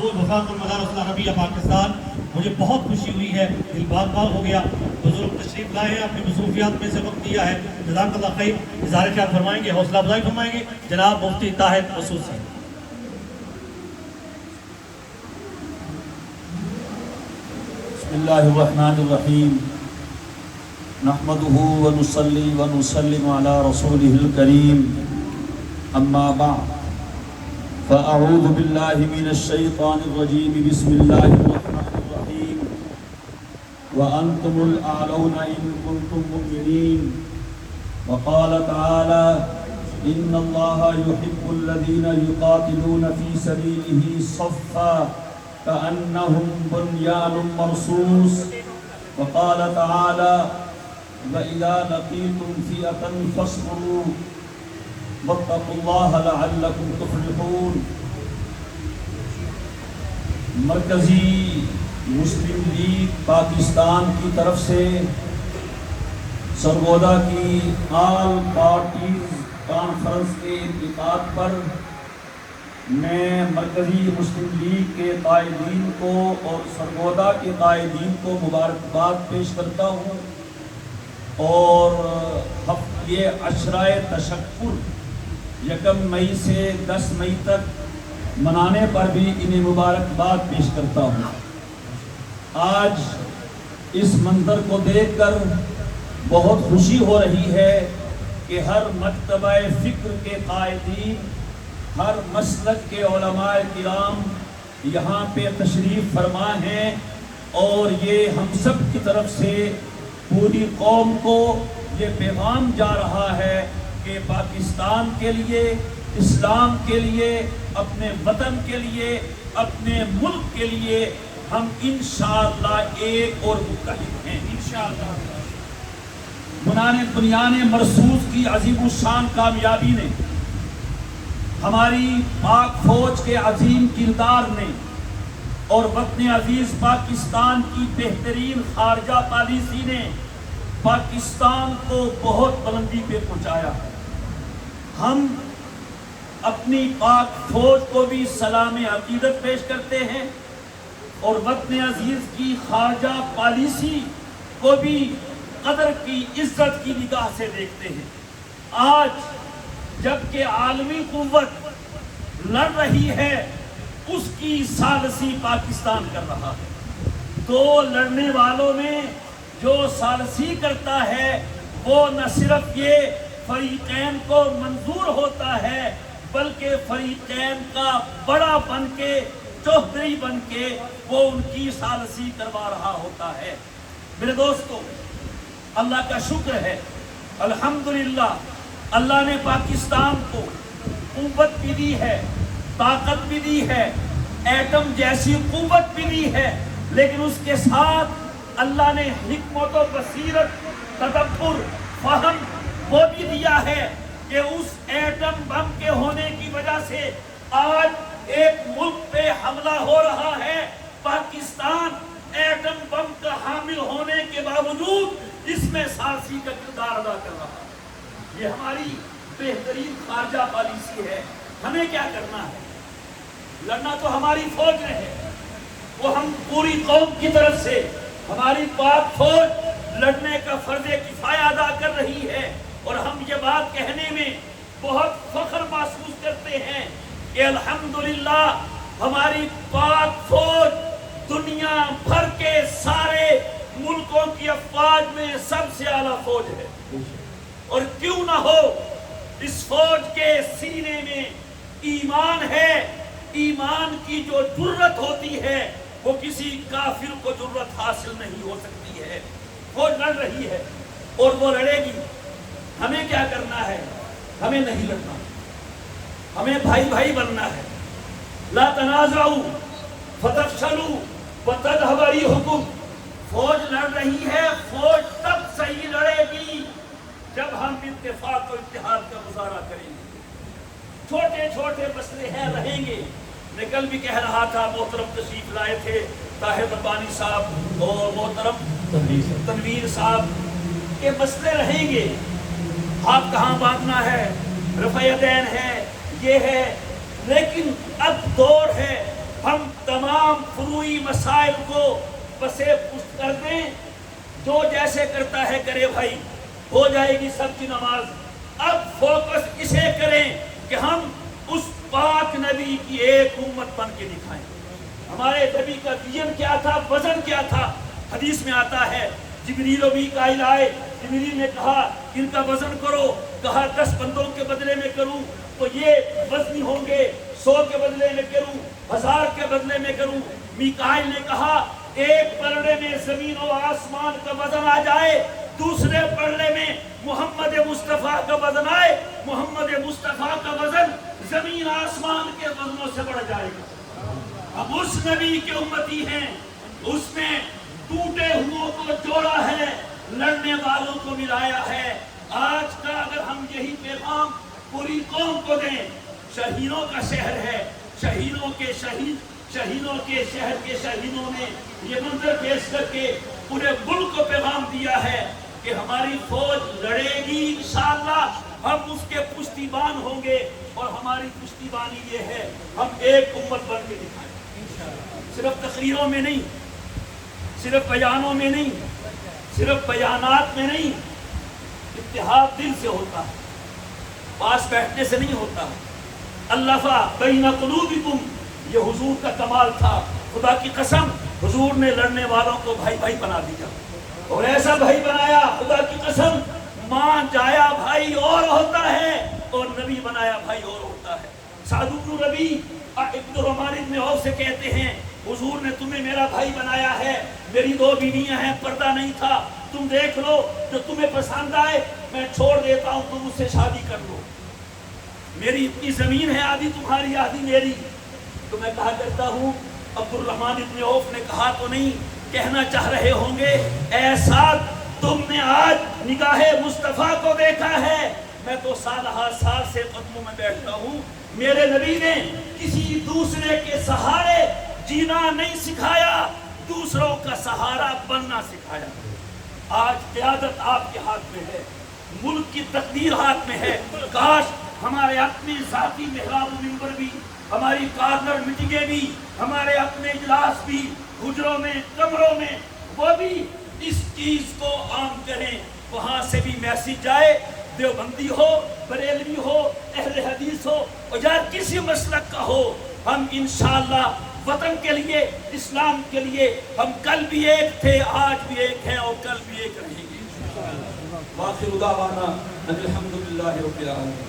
وفاق المدارس العربیہ پاکستان، مجھے بہت خوشی ہوئی ہے، دل باغ باغ ہو گیا۔ بزرگ تشریف لائے ہیں، اپنی مصروفیات میں سے وقت دیا ہے، جزاک اللہ خیر۔ اظہار خیال فرمائیں گے، حوصلہ افزائی فرمائیں گے جناب مفتی طاہر مسعود صاحب۔ بسم اللہ الرحمن الرحیم، نحمده ونصلی ونسلم علی رسوله الکریم، اما بعد فاعوذ باللہ من الشیطان الرجیم، بسم اللہ الرحمن الرحیم، وانتم الاعلون ان کنتم مؤمنین، وقال تعالی ان اللہ یحب الذین یقاتلون فی سبیلہ صفا كأنهم بنيان مرصوص، وقال تعالى وإذا لقيتم فئة فاصبروا واتقوا الله لعلكم تفلحون۔ مرکزی مسلم لیگ پاکستان کی طرف سے سرگودا کی آل پارٹیز کانفرنس کے انعقاد پر میں مرکزی مسلم لیگ کے قائدین کو اور سرگودا کے قائدین کو مبارکباد پیش کرتا ہوں، اور یہ عشرۂ تشکر 1 مئی سے 10 مئی تک منانے پر بھی انہیں مبارکباد پیش کرتا ہوں۔ آج اس منظر کو دیکھ کر بہت خوشی ہو رہی ہے کہ ہر مکتبہ فکر کے قائدین، ہر مسلک کے علماء کرام یہاں پہ تشریف فرما ہیں، اور یہ ہم سب کی طرف سے پوری قوم کو یہ پیغام جا رہا ہے کہ پاکستان کے لیے، اسلام کے لیے، اپنے وطن کے لیے، اپنے ملک کے لیے ہم انشاءاللہ ایک اور متحد ہیں انشاءاللہ۔ بنیان مرصوص کی عظیم الشان کامیابی نے، ہماری پاک فوج کے عظیم کردار نے، اور وطن عزیز پاکستان کی بہترین خارجہ پالیسی نے پاکستان کو بہت بلندی پہ پہنچایا ہے۔ ہم اپنی پاک فوج کو بھی سلام عقیدت پیش کرتے ہیں، اور وطن عزیز کی خارجہ پالیسی کو بھی قدر کی، عزت کی نگاہ سے دیکھتے ہیں۔ آج جبکہ عالمی قوت لڑ رہی ہے، اس کی ثالثی پاکستان کر رہا ہے، تو لڑنے والوں میں جو ثالثی کرتا ہے وہ نہ صرف یہ فریقین کو منظور ہوتا ہے، بلکہ فریقین کا بڑا بن کے، چوہدری بن کے وہ ان کی ثالثی کروا رہا ہوتا ہے۔ میرے دوستو، اللہ کا شکر ہے، الحمدللہ اللہ نے پاکستان کو قوت بھی دی ہے، طاقت بھی دی ہے، ایٹم جیسی قوت بھی دی ہے، لیکن اس کے ساتھ اللہ نے حکمت و بصیرت، تدبر، فہم وہ بھی دیا ہے کہ اس ایٹم بم کے ہونے کی وجہ سے آج ایک ملک پہ حملہ ہو رہا ہے، پاکستان ایٹم بم کا حامل ہونے کے باوجود اس میں ثالثی کا کردار ادا کر رہا ہے۔ یہ ہماری بہترین خارجہ پالیسی ہے۔ ہمیں کیا کرنا ہے؟ لڑنا تو ہماری فوج نے ہے، وہ ہم پوری قوم کی طرف سے ہماری پاک فوج لڑنے کا فرض کفایہ ادا کر رہی ہے، اور ہم یہ بات کہنے میں بہت فخر محسوس کرتے ہیں کہ الحمدللہ ہماری پاک فوج دنیا بھر کے سارے ملکوں کی افواج میں سب سے اعلیٰ فوج ہے، اور کیوں نہ ہو، اس فوج کے سینے میں ایمان ہے۔ ایمان کی جو جرت ہوتی ہے وہ کسی کافر کو جرت حاصل نہیں ہو سکتی ہے۔ فوج لڑ رہی ہے اور وہ لڑے گی۔ ہمیں کیا کرنا ہے؟ ہمیں نہیں لڑنا، ہمیں بھائی بھائی بننا ہے۔ لا تنازعوا فتفشلوا وتذهب ريحكم۔ فوج لڑ رہی ہے، فوج تب صحیح لڑے گی جب ہم اتفاق و اتحاد کا مظاہرہ کریں گے۔ چھوٹے چھوٹے مسئلے ہیں، رہیں گے۔ میں کل بھی کہہ رہا تھا، محترم تشریف لائے تھے طاہر ربانی صاحب اور محترم تنویر صاحب، کے مسئلے رہیں گے۔ ہاتھ کہاں باندھنا ہے، رفع یدین ہے، یہ ہے، لیکن اب دور ہے ہم تمام فروعی مسائل کو پسے پشت کر دیں، جو جیسے کرتا ہے کرے بھائی، ہو جائے گی سب کی نماز۔ اب فوکس اسے کریں کہ ہم اس پاک نبی کی ایک امت بن کے دکھائیں۔ ہمارے نبی کا ویژن کیا تھا، وزن کیا تھا؟ حدیث میں آتا ہے جبریل و میکائیل آئے، جبریل نے کہا ان کا وزن کرو، کہا 10 بندوں کے بدلے میں کروں تو یہ وزنی ہوں گے، 100 کے بدلے میں کروں، 1000 کے بدلے میں کروں۔ میکائیل نے کہا ایک پلڑے میں زمین و آسمان کا وزن آ جائے، دوسرے پلڑے میں محمد مصطفیٰ کا وزن آئے، محمد مصطفیٰ کا وزن زمین آسمان کے وزنوں سے بڑھ جائے گا۔ اب اس نبی کے امتی ہیں، اس میں ٹوٹے ہوئوں کو جوڑا ہے، لڑنے والوں کو ملایا ہے۔ آج کا اگر ہم یہی پیغام پوری قوم کو دیں، شہیدوں کا شہر ہے، شہیدوں کے شہر کے شہیدوں نے یہ منظر پیش کر کے پورے ملک کو پیغام دیا ہے کہ ہماری فوج لڑے گی انشاءاللہ، ہم اس کے پشتیبان ہوں گے، اور ہماری پشتیبانی یہ ہے ہم ایک امت بن کے دکھائیں۔ صرف تقریروں میں نہیں، صرف بیانوں میں نہیں، صرف بیانات میں نہیں، اتحاد دل سے ہوتا ہے، پاس بیٹھنے سے نہیں ہوتا۔ الفا بین قلوبکم، یہ حضور کا کمال تھا۔ خدا کی قسم حضور نے لڑنے والوں کو بھائی بھائی بنا دیا، اور ایسا بھائی بنایا، خدا کی قسم ماں جایا بھائی اور ہوتا ہے اور نبی بنایا بھائی اور ہوتا ہے۔ سعد بن ربی عبد الرحمن بن عوف سے کہتے ہیں حضور نے تمہیں میرا بھائی بنایا ہے، میری 2 بیویاں ہیں، پردہ نہیں تھا، تم دیکھ لو جو تمہیں پسند آئے میں چھوڑ دیتا ہوں، تم اس سے شادی کر لو، میری اتنی زمین ہے، آدھی تمہاری آدھی میری۔ تو میں کہا کرتا ہوں عبد الرحمن بن عوف نے کہا تو نہیں، کہنا چاہ رہے ہوں گے اے سعد تم نے آج نگاہ مصطفیٰ کو دیکھا ہے، میں تو سال سے قدموں میں بیٹھتا ہوں، میرے نبی نے کسی دوسرے کے سہارے جینا نہیں سکھایا، دوسروں کا سہارا بننا سکھایا۔ آج قیادت آپ کے ہاتھ میں ہے، ملک کی تقدیر ہاتھ میں ہے۔ کاش ہمارے اپنے ذاتی محراب و منبر بھی، ہماری کارنر میٹنگیں بھی، ہمارے اپنے اجلاس بھی، حجروں میں، کمروں میں، وہ بھی اس چیز کو عام کریں، وہاں سے بھی میسیج جائے، دیوبندی ہو، بریلوی ہو، اہل حدیث ہو، اور یا کسی مسلک کا ہو، ہم انشاءاللہ وطن کے لیے، اسلام کے لیے ہم کل بھی ایک تھے، آج بھی ایک ہیں اور کل بھی ایک رہیں گے۔ وآخر دعوانا ان الحمدللہ رب العالمین۔